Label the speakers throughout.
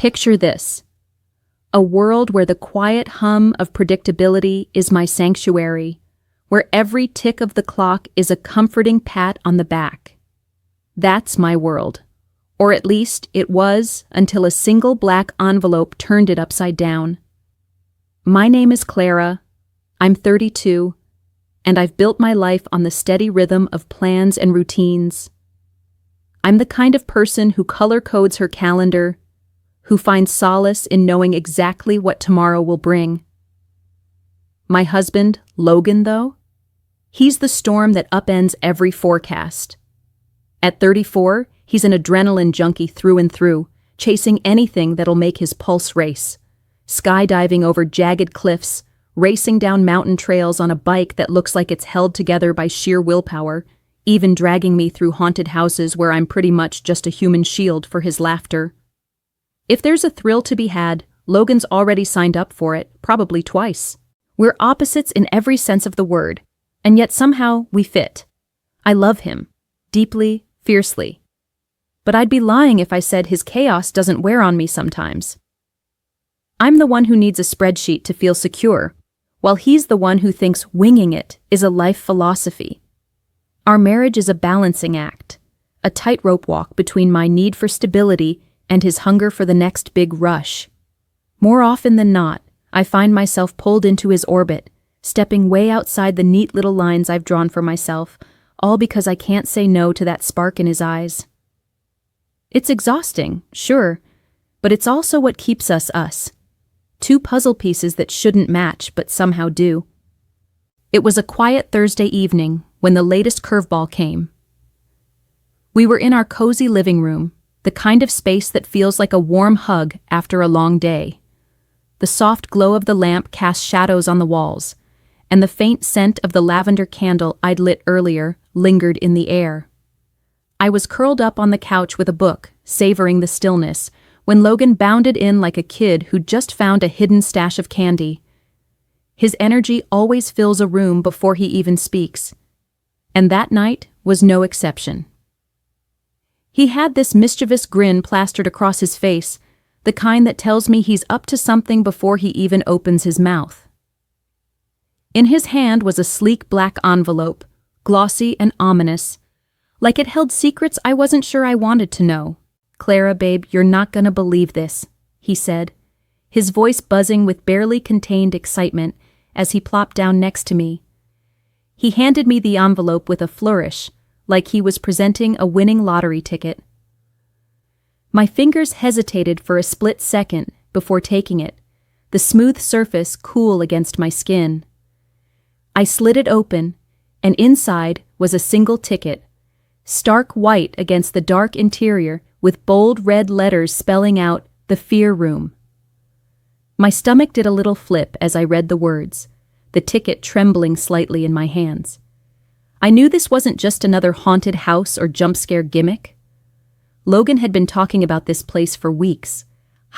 Speaker 1: Picture this: a world where the quiet hum of predictability is my sanctuary, where every tick of the clock is a comforting pat on the back. That's my world. Or at least it was until a single black envelope turned it upside down. My name is Clara. I'm 32, and I've built my life on the steady rhythm of plans and routines. I'm the kind of person who color codes her calendar, who finds solace in knowing exactly what tomorrow will bring. My husband, Logan, though, he's the storm that upends every forecast. At 34, he's an adrenaline junkie through and through, chasing anything that'll make his pulse race, skydiving over jagged cliffs, racing down mountain trails on a bike that looks like it's held together by sheer willpower, even dragging me through haunted houses where I'm pretty much just a human shield for his laughter. If there's a thrill to be had, Logan's already signed up for it, probably twice. We're opposites in every sense of the word, and yet somehow we fit. I love him, deeply, fiercely. But I'd be lying if I said his chaos doesn't wear on me sometimes. I'm the one who needs a spreadsheet to feel secure, while he's the one who thinks winging it is a life philosophy. Our marriage is a balancing act, a tightrope walk between my need for stability and his hunger for the next big rush. More often than not, I find myself pulled into his orbit, stepping way outside the neat little lines I've drawn for myself, all because I can't say no to that spark in his eyes. It's exhausting, sure, but it's also what keeps us us. Two puzzle pieces that shouldn't match but somehow do. It was a quiet Thursday evening when the latest curveball came. We were in our cozy living room, the kind of space that feels like a warm hug after a long day. The soft glow of the lamp cast shadows on the walls, and the faint scent of the lavender candle I'd lit earlier lingered in the air. I was curled up on the couch with a book, savoring the stillness, when Logan bounded in like a kid who'd just found a hidden stash of candy. His energy always fills a room before he even speaks, and that night was no exception. He had this mischievous grin plastered across his face, the kind that tells me he's up to something before he even opens his mouth. In his hand was a sleek black envelope, glossy and ominous, like it held secrets I wasn't sure I wanted to know. "Clara, babe, you're not gonna believe this," he said, his voice buzzing with barely contained excitement as he plopped down next to me. He handed me the envelope with a flourish, like he was presenting a winning lottery ticket. My fingers hesitated for a split second before taking it, the smooth surface cool against my skin. I slid it open, and inside was a single ticket, stark white against the dark interior with bold red letters spelling out "The Fear Room." My stomach did a little flip as I read the words, the ticket trembling slightly in my hands. I knew this wasn't just another haunted house or jump scare gimmick. Logan had been talking about this place for weeks,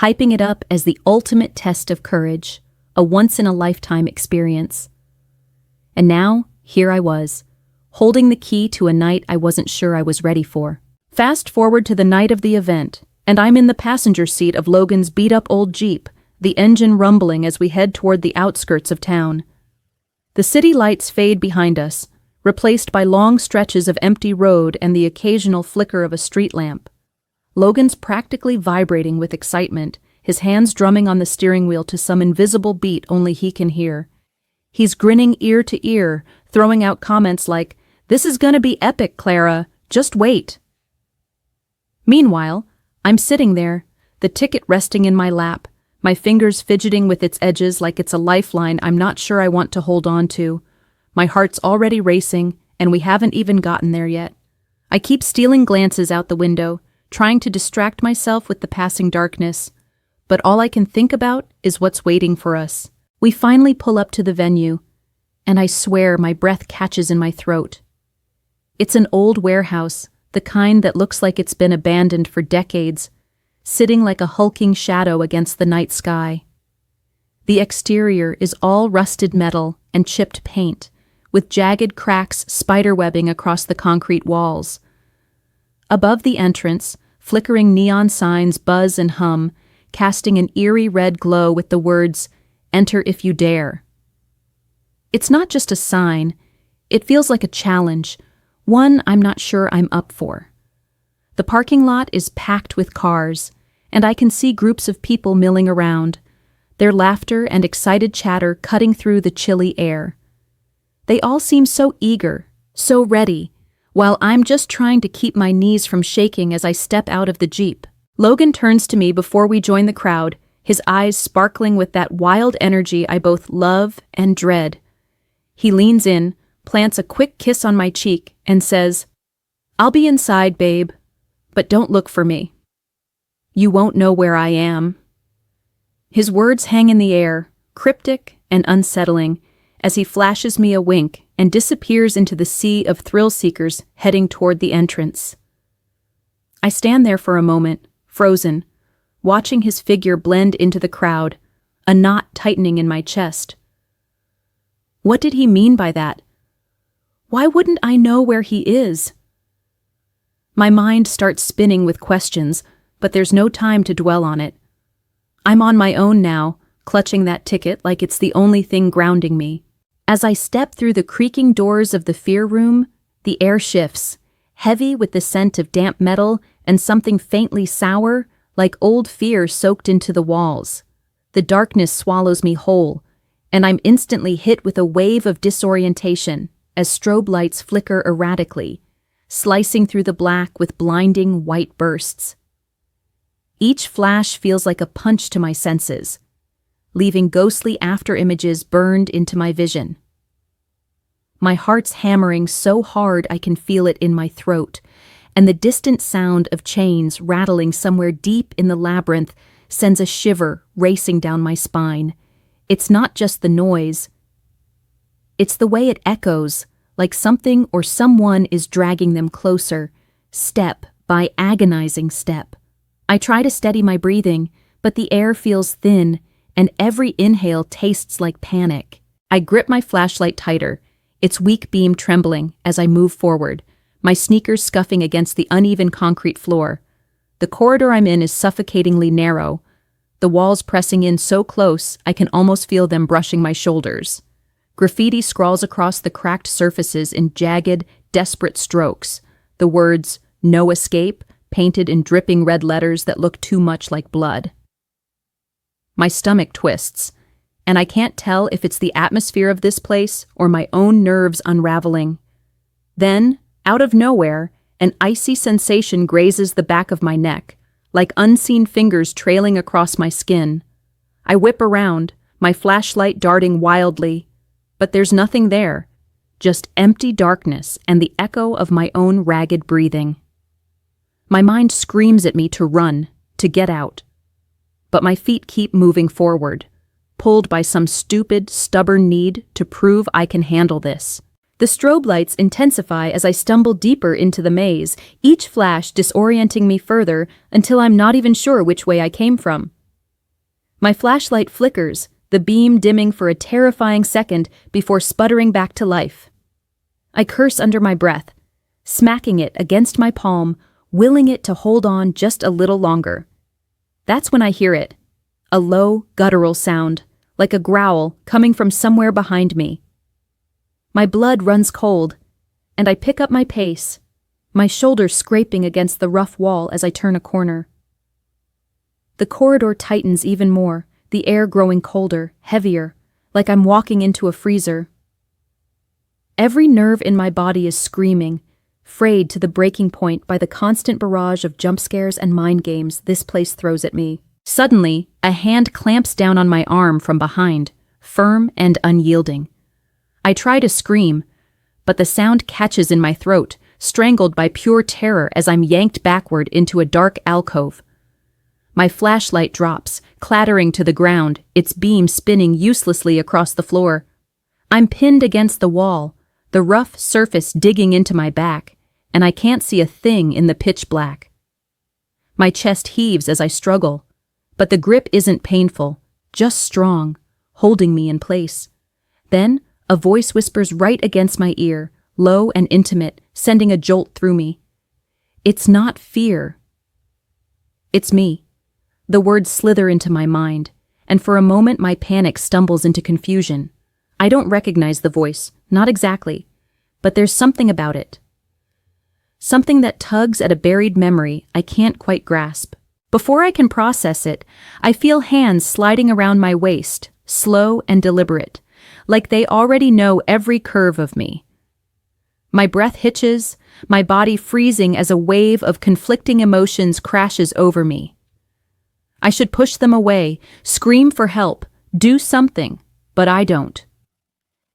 Speaker 1: hyping it up as the ultimate test of courage, a once-in-a-lifetime experience. And now, here I was, holding the key to a night I wasn't sure I was ready for. Fast forward to the night of the event, and I'm in the passenger seat of Logan's beat-up old Jeep, the engine rumbling as we head toward the outskirts of town. The city lights fade behind us, replaced by long stretches of empty road and the occasional flicker of a street lamp. Logan's practically vibrating with excitement, his hands drumming on the steering wheel to some invisible beat only he can hear. He's grinning ear to ear, throwing out comments like, "This is gonna be epic, Clara. Just wait." Meanwhile, I'm sitting there, the ticket resting in my lap, my fingers fidgeting with its edges like it's a lifeline I'm not sure I want to hold on to. My heart's already racing, and we haven't even gotten there yet. I keep stealing glances out the window, trying to distract myself with the passing darkness, but all I can think about is what's waiting for us. We finally pull up to the venue, and I swear my breath catches in my throat. It's an old warehouse, the kind that looks like it's been abandoned for decades, sitting like a hulking shadow against the night sky. The exterior is all rusted metal and chipped paint, with jagged cracks spiderwebbing across the concrete walls. Above the entrance, flickering neon signs buzz and hum, casting an eerie red glow with the words, "Enter if you dare." It's not just a sign, it feels like a challenge, one I'm not sure I'm up for. The parking lot is packed with cars, and I can see groups of people milling around, their laughter and excited chatter cutting through the chilly air. They all seem so eager, so ready, while I'm just trying to keep my knees from shaking as I step out of the Jeep. Logan turns to me before we join the crowd, his eyes sparkling with that wild energy I both love and dread. He leans in, plants a quick kiss on my cheek, and says, "I'll be inside, babe, but don't look for me. You won't know where I am." His words hang in the air, cryptic and unsettling, as he flashes me a wink and disappears into the sea of thrill-seekers heading toward the entrance. I stand there for a moment, frozen, watching his figure blend into the crowd, a knot tightening in my chest. What did he mean by that? Why wouldn't I know where he is? My mind starts spinning with questions, but there's no time to dwell on it. I'm on my own now, clutching that ticket like it's the only thing grounding me. As I step through the creaking doors of the fear room, the air shifts, heavy with the scent of damp metal and something faintly sour, like old fear soaked into the walls. The darkness swallows me whole, and I'm instantly hit with a wave of disorientation as strobe lights flicker erratically, slicing through the black with blinding white bursts. Each flash feels like a punch to my senses, leaving ghostly after-images burned into my vision. My heart's hammering so hard I can feel it in my throat, and the distant sound of chains rattling somewhere deep in the labyrinth sends a shiver racing down my spine. It's not just the noise. It's the way it echoes, like something or someone is dragging them closer, step by agonizing step. I try to steady my breathing, but the air feels thin, and every inhale tastes like panic. I grip my flashlight tighter, its weak beam trembling as I move forward, my sneakers scuffing against the uneven concrete floor. The corridor I'm in is suffocatingly narrow, the walls pressing in so close I can almost feel them brushing my shoulders. Graffiti scrawls across the cracked surfaces in jagged, desperate strokes, the words, "No escape," painted in dripping red letters that look too much like blood. My stomach twists, and I can't tell if it's the atmosphere of this place or my own nerves unraveling. Then, out of nowhere, an icy sensation grazes the back of my neck, like unseen fingers trailing across my skin. I whip around, my flashlight darting wildly, but there's nothing there, just empty darkness and the echo of my own ragged breathing. My mind screams at me to run, to get out. But my feet keep moving forward, pulled by some stupid, stubborn need to prove I can handle this. The strobe lights intensify as I stumble deeper into the maze, each flash disorienting me further until I'm not even sure which way I came from. My flashlight flickers, the beam dimming for a terrifying second before sputtering back to life. I curse under my breath, smacking it against my palm, willing it to hold on just a little longer. That's when I hear it, a low, guttural sound, like a growl coming from somewhere behind me. My blood runs cold, and I pick up my pace, my shoulders scraping against the rough wall as I turn a corner. The corridor tightens even more, the air growing colder, heavier, like I'm walking into a freezer. Every nerve in my body is screaming, frayed to the breaking point by the constant barrage of jump scares and mind games this place throws at me. Suddenly, a hand clamps down on my arm from behind, firm and unyielding. I try to scream, but the sound catches in my throat, strangled by pure terror as I'm yanked backward into a dark alcove. My flashlight drops, clattering to the ground, its beam spinning uselessly across the floor. I'm pinned against the wall, the rough surface digging into my back, and I can't see a thing in the pitch black. My chest heaves as I struggle, but the grip isn't painful, just strong, holding me in place. Then, a voice whispers right against my ear, low and intimate, sending a jolt through me. It's not fear. It's me, The words slither into my mind, and for a moment my panic stumbles into confusion. I don't recognize the voice, not exactly, but there's something about it. Something that tugs at a buried memory I can't quite grasp. Before I can process it, I feel hands sliding around my waist, slow and deliberate, like they already know every curve of me. My breath hitches, my body freezing as a wave of conflicting emotions crashes over me. I should push them away, scream for help, do something, but I don't.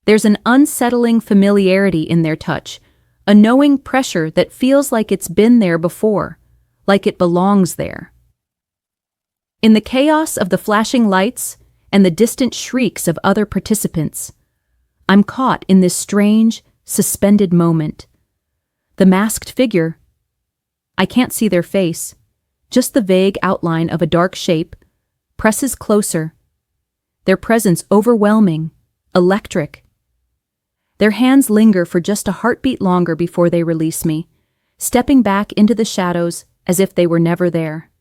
Speaker 1: There's an unsettling familiarity in their touch, a knowing pressure that feels like it's been there before, like it belongs there. In the chaos of the flashing lights and the distant shrieks of other participants, I'm caught in this strange, suspended moment. The masked figure, I can't see their face, just the vague outline of a dark shape, presses closer, their presence overwhelming, electric. Their hands linger for just a heartbeat longer before they release me, stepping back into the shadows as if they were never there.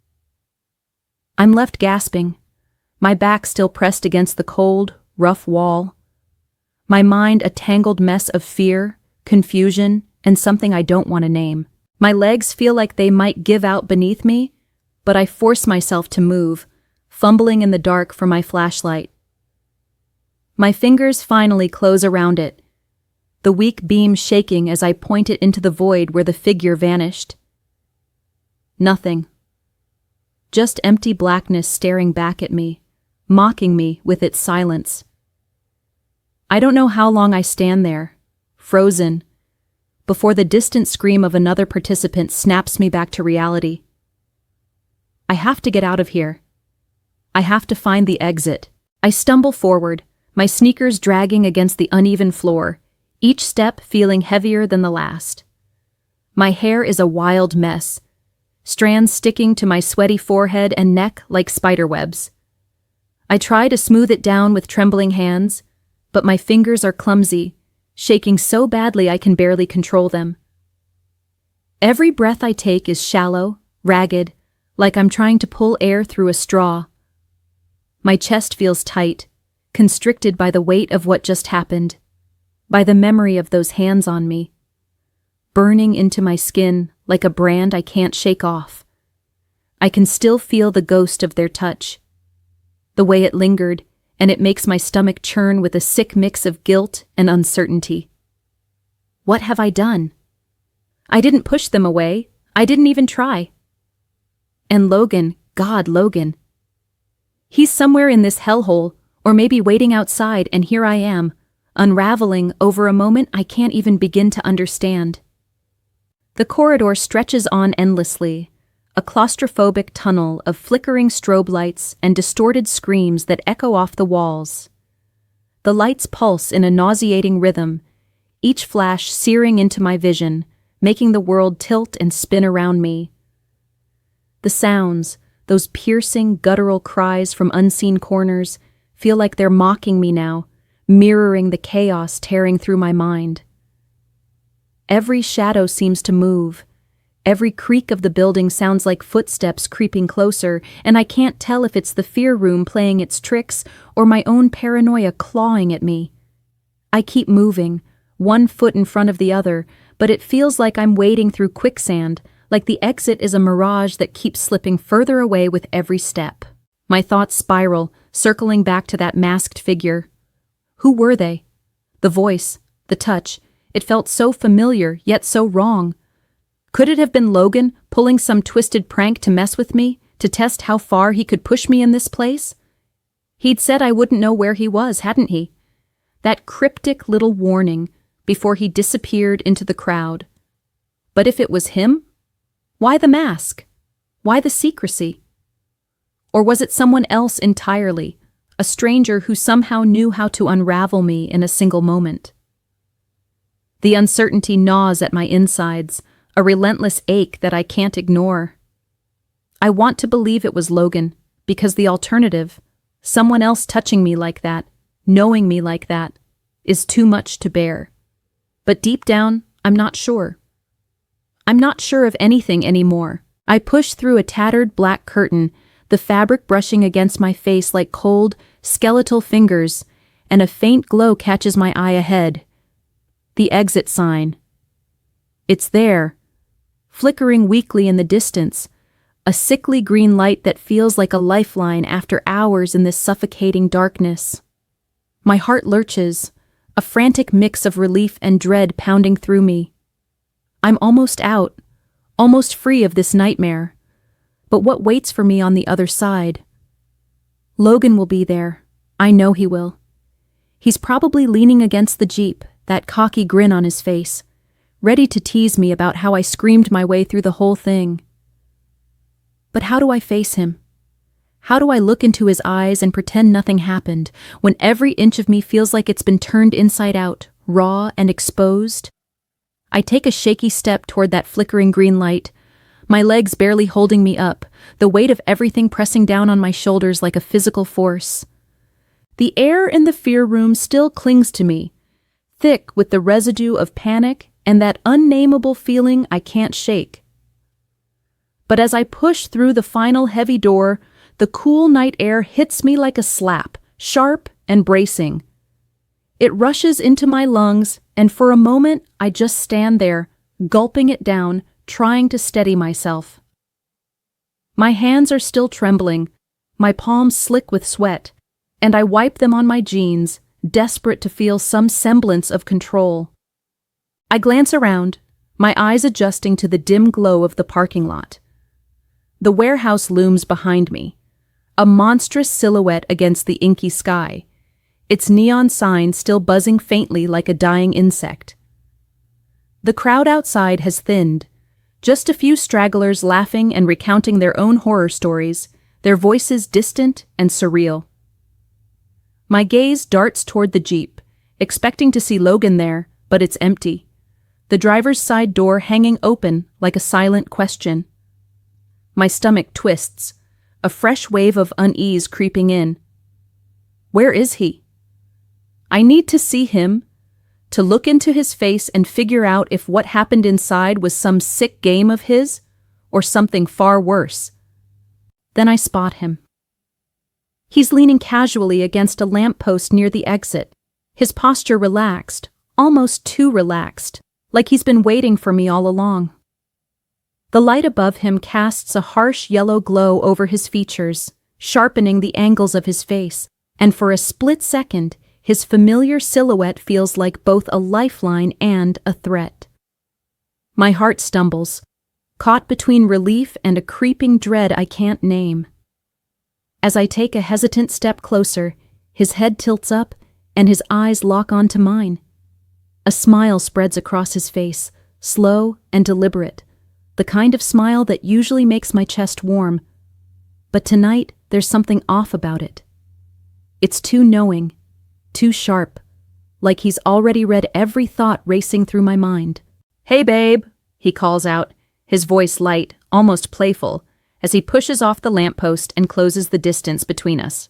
Speaker 1: I'm left gasping, my back still pressed against the cold, rough wall, my mind a tangled mess of fear, confusion, and something I don't want to name. My legs feel like they might give out beneath me, but I force myself to move, fumbling in the dark for my flashlight. My fingers finally close around it, the weak beam shaking as I point it into the void where the figure vanished. Nothing. Just empty blackness staring back at me, mocking me with its silence. I don't know how long I stand there, frozen, before the distant scream of another participant snaps me back to reality. I have to get out of here. I have to find the exit. I stumble forward, my sneakers dragging against the uneven floor, each step feeling heavier than the last. My hair is a wild mess, strands sticking to my sweaty forehead and neck like spiderwebs. I try to smooth it down with trembling hands, but my fingers are clumsy, shaking so badly I can barely control them. Every breath I take is shallow, ragged, like I'm trying to pull air through a straw. My chest feels tight, constricted by the weight of what just happened, by the memory of those hands on me, burning into my skin like a brand I can't shake off. I can still feel the ghost of their touch, the way it lingered, and it makes my stomach churn with a sick mix of guilt and uncertainty. What have I done? I didn't push them away. I didn't even try. And Logan, God, Logan. He's somewhere in this hellhole, or maybe waiting outside, and here I am, unraveling over a moment I can't even begin to understand. The corridor stretches on endlessly, a claustrophobic tunnel of flickering strobe lights and distorted screams that echo off the walls. The lights pulse in a nauseating rhythm, each flash searing into my vision, making the world tilt and spin around me. The sounds, those piercing, guttural cries from unseen corners, feel like they're mocking me now, mirroring the chaos tearing through my mind. Every shadow seems to move. Every creak of the building sounds like footsteps creeping closer, and I can't tell if it's the fear room playing its tricks or my own paranoia clawing at me. I keep moving, one foot in front of the other, but it feels like I'm wading through quicksand, like the exit is a mirage that keeps slipping further away with every step. My thoughts spiral, circling back to that masked figure. Who were they? The voice, the touch, it felt so familiar, yet so wrong. Could it have been Logan pulling some twisted prank to mess with me, to test how far he could push me in this place? He'd said I wouldn't know where he was, hadn't he? That cryptic little warning before he disappeared into the crowd. But if it was him, why the mask? Why the secrecy? Or was it someone else entirely, a stranger who somehow knew how to unravel me in a single moment? The uncertainty gnaws at my insides, a relentless ache that I can't ignore. I want to believe it was Logan, because the alternative, someone else touching me like that, knowing me like that, is too much to bear. But deep down, I'm not sure. I'm not sure of anything anymore. I push through a tattered black curtain, the fabric brushing against my face like cold, skeletal fingers, and a faint glow catches my eye ahead. The exit sign. It's there, flickering weakly in the distance, a sickly green light that feels like a lifeline after hours in this suffocating darkness. My heart lurches, a frantic mix of relief and dread pounding through me. I'm almost out, almost free of this nightmare. But what waits for me on the other side? Logan will be there. I know he will. He's probably leaning against the Jeep, that cocky grin on his face, ready to tease me about how I screamed my way through the whole thing. But how do I face him? How do I look into his eyes and pretend nothing happened when every inch of me feels like it's been turned inside out, raw and exposed? I take a shaky step toward that flickering green light, my legs barely holding me up, the weight of everything pressing down on my shoulders like a physical force. The air in the fear room still clings to me, thick with the residue of panic and that unnameable feeling I can't shake. But as I push through the final heavy door, the cool night air hits me like a slap, sharp and bracing. It rushes into my lungs, and for a moment I just stand there, gulping it down, trying to steady myself. My hands are still trembling, my palms slick with sweat, and I wipe them on my jeans, desperate to feel some semblance of control. I glance around, my eyes adjusting to the dim glow of the parking lot. The warehouse looms behind me, a monstrous silhouette against the inky sky, its neon sign still buzzing faintly like a dying insect. The crowd outside has thinned, just a few stragglers laughing and recounting their own horror stories, their voices distant and surreal. My gaze darts toward the Jeep, expecting to see Logan there, but it's empty, the driver's side door hanging open like a silent question. My stomach twists, a fresh wave of unease creeping in. Where is he? I need to see him, to look into his face and figure out if what happened inside was some sick game of his, or something far worse. Then I spot him. He's leaning casually against a lamppost near the exit, his posture relaxed, almost too relaxed, like he's been waiting for me all along. The light above him casts a harsh yellow glow over his features, sharpening the angles of his face, and for a split second, his familiar silhouette feels like both a lifeline and a threat. My heart stumbles, caught between relief and a creeping dread I can't name. As I take a hesitant step closer, his head tilts up and his eyes lock onto mine. A smile spreads across his face, slow and deliberate, the kind of smile that usually makes my chest warm. But tonight, there's something off about it. It's too knowing, too sharp, like he's already read every thought racing through my mind. "Hey, babe," he calls out, his voice light, almost playful, as he pushes off the lamppost and closes the distance between us.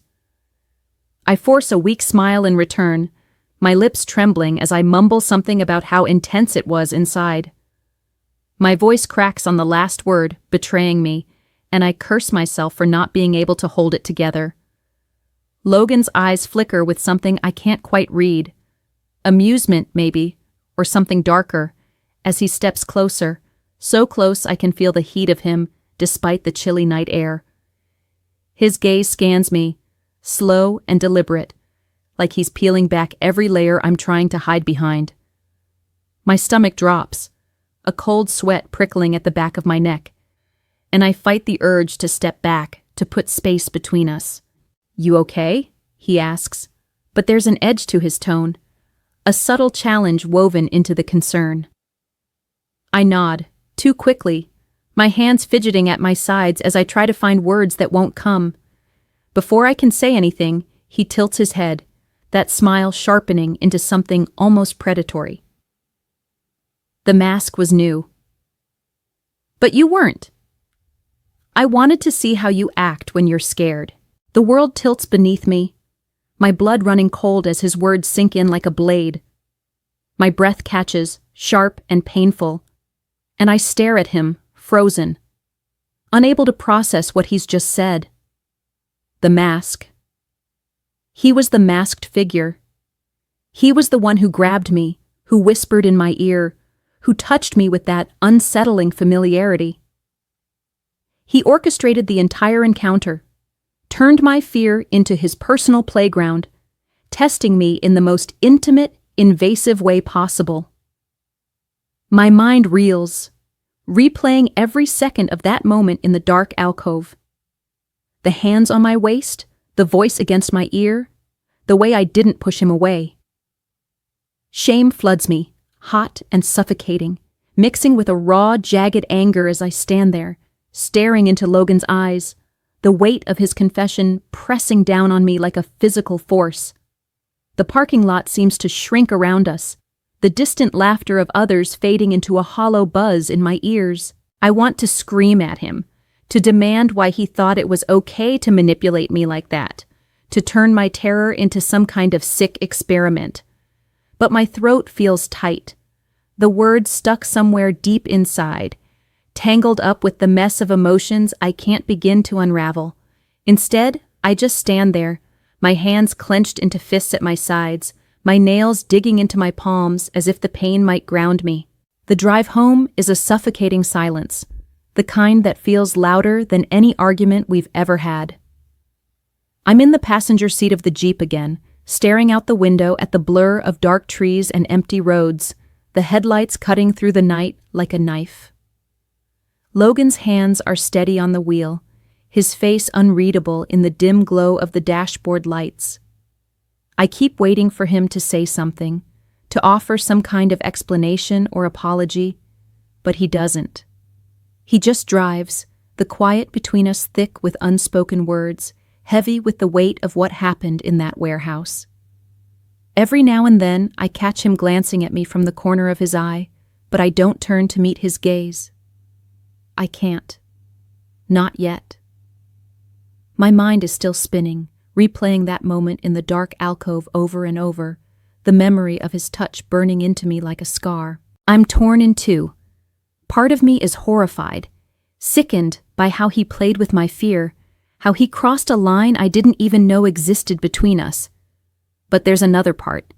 Speaker 1: I force a weak smile in return, my lips trembling as I mumble something about how intense it was inside. My voice cracks on the last word, betraying me, and I curse myself for not being able to hold it together. Logan's eyes flicker with something I can't quite read. Amusement, maybe, or something darker, as he steps closer, so close I can feel the heat of him, despite the chilly night air. His gaze scans me, slow and deliberate, like he's peeling back every layer I'm trying to hide behind. My stomach drops, a cold sweat prickling at the back of my neck, and I fight the urge to step back, to put space between us. "You okay?" he asks, but there's an edge to his tone, a subtle challenge woven into the concern. I nod, too quickly, my hands fidgeting at my sides as I try to find words that won't come. Before I can say anything, he tilts his head, that smile sharpening into something almost predatory. The mask was new. "But you weren't. I wanted to see how you act when you're scared." The world tilts beneath me, my blood running cold as his words sink in like a blade. My breath catches, sharp and painful, and I stare at him, frozen, unable to process what he's just said. The mask. He was the masked figure. He was the one who grabbed me, who whispered in my ear, who touched me with that unsettling familiarity. He orchestrated the entire encounter, turned my fear into his personal playground, testing me in the most intimate, invasive way possible. My mind reels, replaying every second of that moment in the dark alcove. The hands on my waist, the voice against my ear, the way I didn't push him away. Shame floods me, hot and suffocating, mixing with a raw, jagged anger as I stand there, staring into Logan's eyes, the weight of his confession pressing down on me like a physical force. The parking lot seems to shrink around us, the distant laughter of others fading into a hollow buzz in my ears. I want to scream at him, to demand why he thought it was okay to manipulate me like that, to turn my terror into some kind of sick experiment. But my throat feels tight, the words stuck somewhere deep inside, tangled up with the mess of emotions I can't begin to unravel. Instead, I just stand there, my hands clenched into fists at my sides, my nails digging into my palms as if the pain might ground me. The drive home is a suffocating silence, the kind that feels louder than any argument we've ever had. I'm in the passenger seat of the Jeep again, staring out the window at the blur of dark trees and empty roads, the headlights cutting through the night like a knife. Logan's hands are steady on the wheel, his face unreadable in the dim glow of the dashboard lights. I keep waiting for him to say something, to offer some kind of explanation or apology, but he doesn't. He just drives, the quiet between us thick with unspoken words, heavy with the weight of what happened in that warehouse. Every now and then I catch him glancing at me from the corner of his eye, but I don't turn to meet his gaze. I can't. Not yet. My mind is still spinning, replaying that moment in the dark alcove over and over, the memory of his touch burning into me like a scar. I'm torn in two. Part of me is horrified, sickened by how he played with my fear, how he crossed a line I didn't even know existed between us. But there's another part,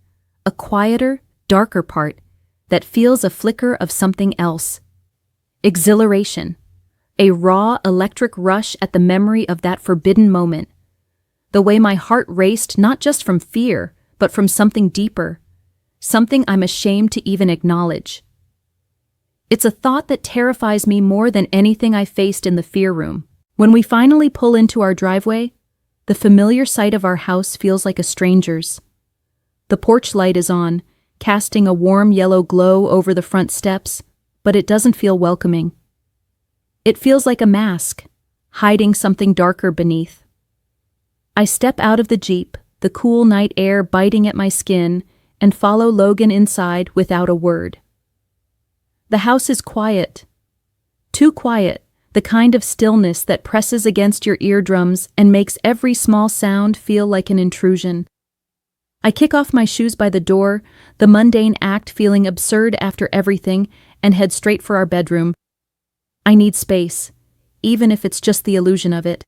Speaker 1: a quieter, darker part, that feels a flicker of something else. Exhilaration, a raw, electric rush at the memory of that forbidden moment. The way my heart raced not just from fear, but from something deeper, something I'm ashamed to even acknowledge. It's a thought that terrifies me more than anything I faced in the fear room. When we finally pull into our driveway, the familiar sight of our house feels like a stranger's. The porch light is on, casting a warm yellow glow over the front steps, but it doesn't feel welcoming. It feels like a mask, hiding something darker beneath. I step out of the Jeep, the cool night air biting at my skin, and follow Logan inside without a word. The house is quiet. Too quiet, the kind of stillness that presses against your eardrums and makes every small sound feel like an intrusion. I kick off my shoes by the door, the mundane act feeling absurd after everything, and head straight for our bedroom. I need space, even if it's just the illusion of it.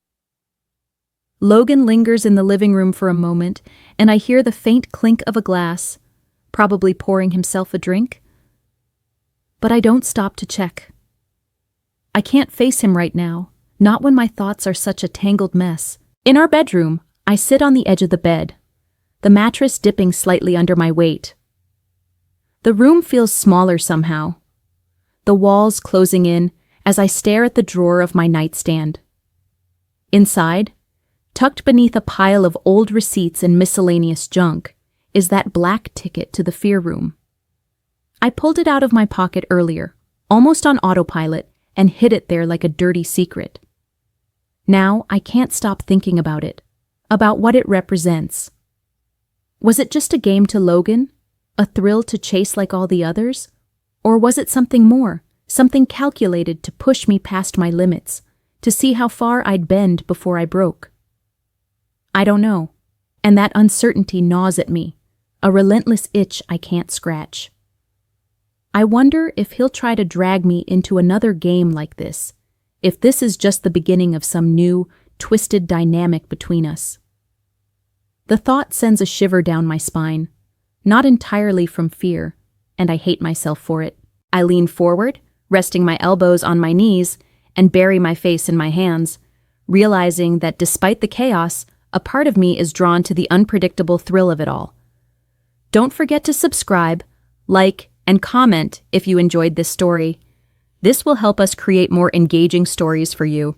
Speaker 1: Logan lingers in the living room for a moment, and I hear the faint clink of a glass, probably pouring himself a drink. But I don't stop to check. I can't face him right now, not when my thoughts are such a tangled mess. In our bedroom, I sit on the edge of the bed, the mattress dipping slightly under my weight. The room feels smaller somehow, the walls closing in as I stare at the drawer of my nightstand. Inside, tucked beneath a pile of old receipts and miscellaneous junk, is that black ticket to the fear room. I pulled it out of my pocket earlier, almost on autopilot, and hid it there like a dirty secret. Now I can't stop thinking about it, about what it represents. Was it just a game to Logan, a thrill to chase like all the others? Or was it something more, something calculated to push me past my limits, to see how far I'd bend before I broke? I don't know, and that uncertainty gnaws at me, a relentless itch I can't scratch. I wonder if he'll try to drag me into another game like this, if this is just the beginning of some new, twisted dynamic between us. The thought sends a shiver down my spine, not entirely from fear, and I hate myself for it. I lean forward, resting my elbows on my knees, and bury my face in my hands, realizing that despite the chaos, a part of me is drawn to the unpredictable thrill of it all. Don't forget to subscribe, like, and comment if you enjoyed this story. This will help us create more engaging stories for you.